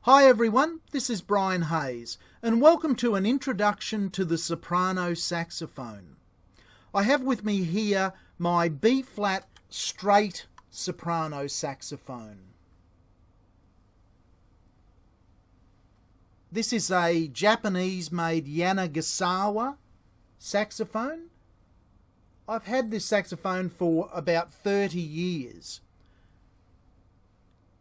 Hi everyone, this is Brian Hayes, and welcome to an introduction to the soprano saxophone. I have with me here my B-flat straight soprano saxophone. This is a Japanese-made Yanagasawa saxophone. I've had this saxophone for about 30 years.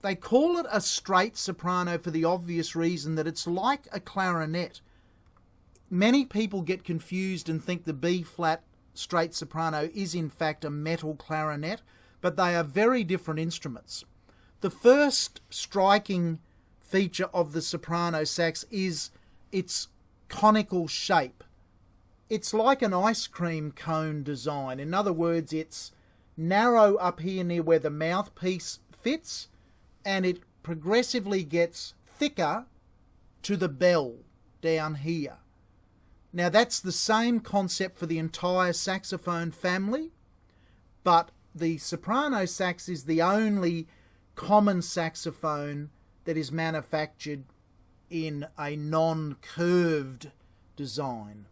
They call it a straight soprano for the obvious reason that it's like a clarinet. Many people get confused and think the B-flat straight soprano is in fact a metal clarinet, but they are very different instruments. The first striking feature of the soprano sax is its conical shape. It's like an ice cream cone design. In other words, it's narrow up here near where the mouthpiece fits, and it progressively gets thicker to the bell down here. Now that's the same concept for the entire saxophone family, but the soprano sax is the only common saxophone that is manufactured in a non-curved design.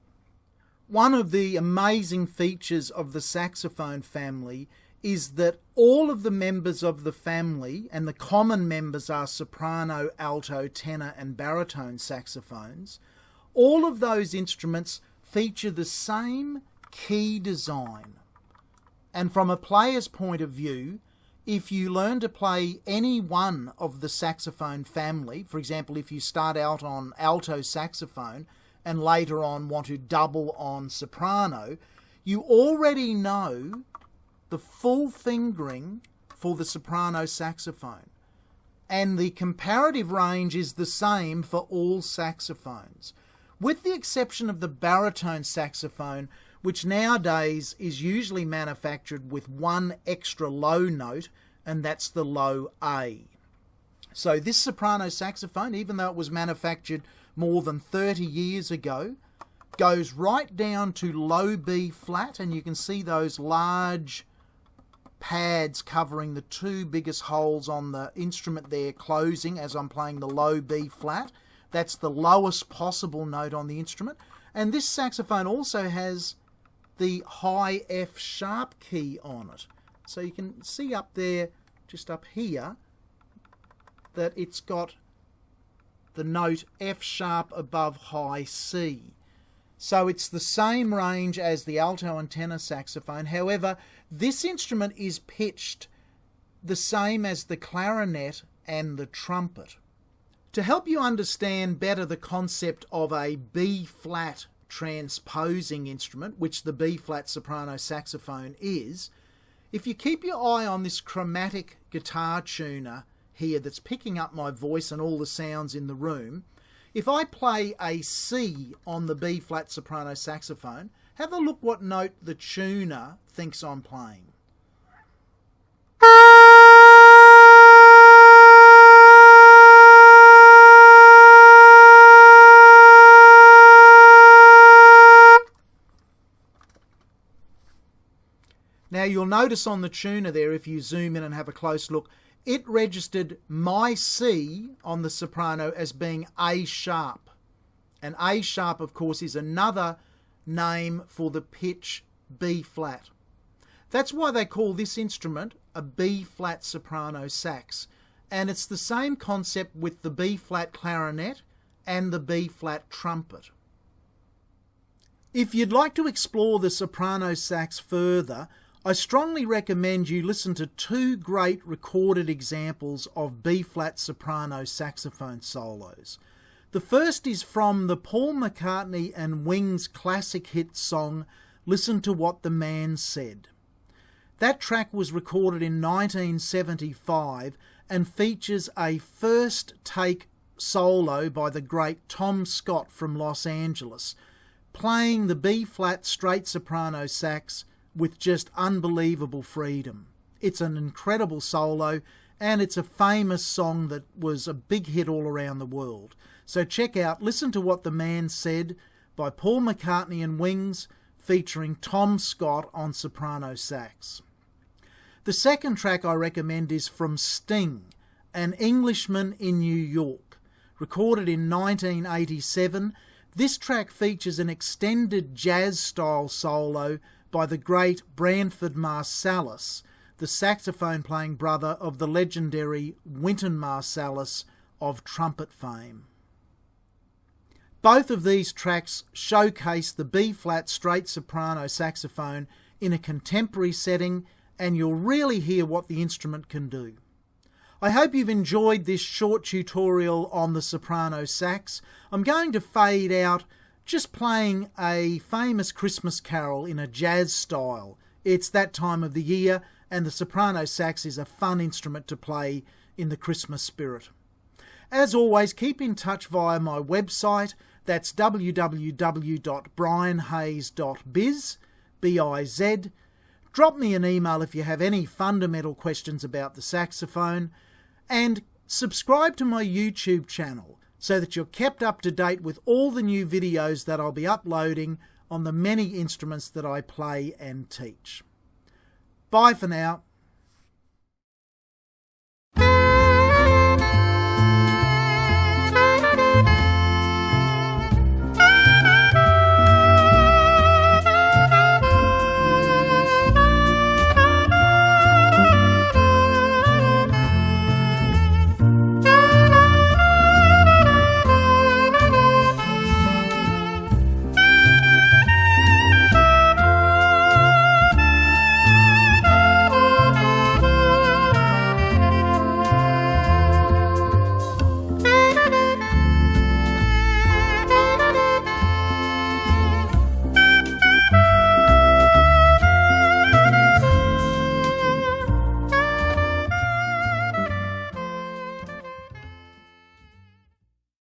One of the amazing features of the saxophone family is that all of the members of the family, and the common members are soprano, alto, tenor and baritone saxophones, all of those instruments feature the same key design. And from a player's point of view, if you learn to play any one of the saxophone family, for example, if you start out on alto saxophone and later on want to double on soprano, you already know the full fingering for the soprano saxophone. And the comparative range is the same for all saxophones, with the exception of the baritone saxophone, which nowadays is usually manufactured with one extra low note, and that's the low A. So this soprano saxophone, even though it was manufactured more than 30 years ago, goes right down to low B flat, and you can see those large pads covering the two biggest holes on the instrument there closing as I'm playing the low B flat. That's the lowest possible note on the instrument. And this saxophone also has the high F sharp key on it. So you can see up there, just up here, that it's got the note F sharp above high C. So it's the same range as the alto and tenor saxophone. However, this instrument is pitched the same as the clarinet and the trumpet. To help you understand better the concept of a B-flat transposing instrument, which the B-flat soprano saxophone is, if you keep your eye on this chromatic guitar tuner here that's picking up my voice and all the sounds in the room, if I play a C on the B-flat soprano saxophone, have a look what note the tuner thinks I'm playing. Now you'll notice on the tuner there, if you zoom in and have a close look, it registered my C on the soprano as being A sharp. And A sharp, of course, is another name for the pitch B flat. That's why they call this instrument a B flat soprano sax. And it's the same concept with the B flat clarinet and the B flat trumpet. If you'd like to explore the soprano sax further, I strongly recommend you listen to two great recorded examples of B-flat soprano saxophone solos. The first is from the Paul McCartney and Wings classic hit song, Listen to What the Man Said. That track was recorded in 1975 and features a first take solo by the great Tom Scott from Los Angeles, playing the B-flat straight soprano sax with just unbelievable freedom. It's an incredible solo, and it's a famous song that was a big hit all around the world. So check out Listen to What the Man Said by Paul McCartney and Wings, featuring Tom Scott on soprano sax. The second track I recommend is from Sting, An Englishman in New York. recorded in 1987. This track features an extended jazz-style solo by the great Branford Marsalis, the saxophone-playing brother of the legendary Wynton Marsalis of trumpet fame. Both of these tracks showcase the B-flat straight soprano saxophone in a contemporary setting, and you'll really hear what the instrument can do. I hope you've enjoyed this short tutorial on the soprano sax. I'm going to fade out just playing a famous Christmas carol in a jazz style. It's that time of the year, and the soprano sax is a fun instrument to play in the Christmas spirit. As always, keep in touch via my website. That's www.brianhayes.biz, B-I-Z. Drop me an email if you have any fundamental questions about the saxophone, and subscribe to my YouTube channel so that you're kept up to date with all the new videos that I'll be uploading on the many instruments that I play and teach. Bye for now.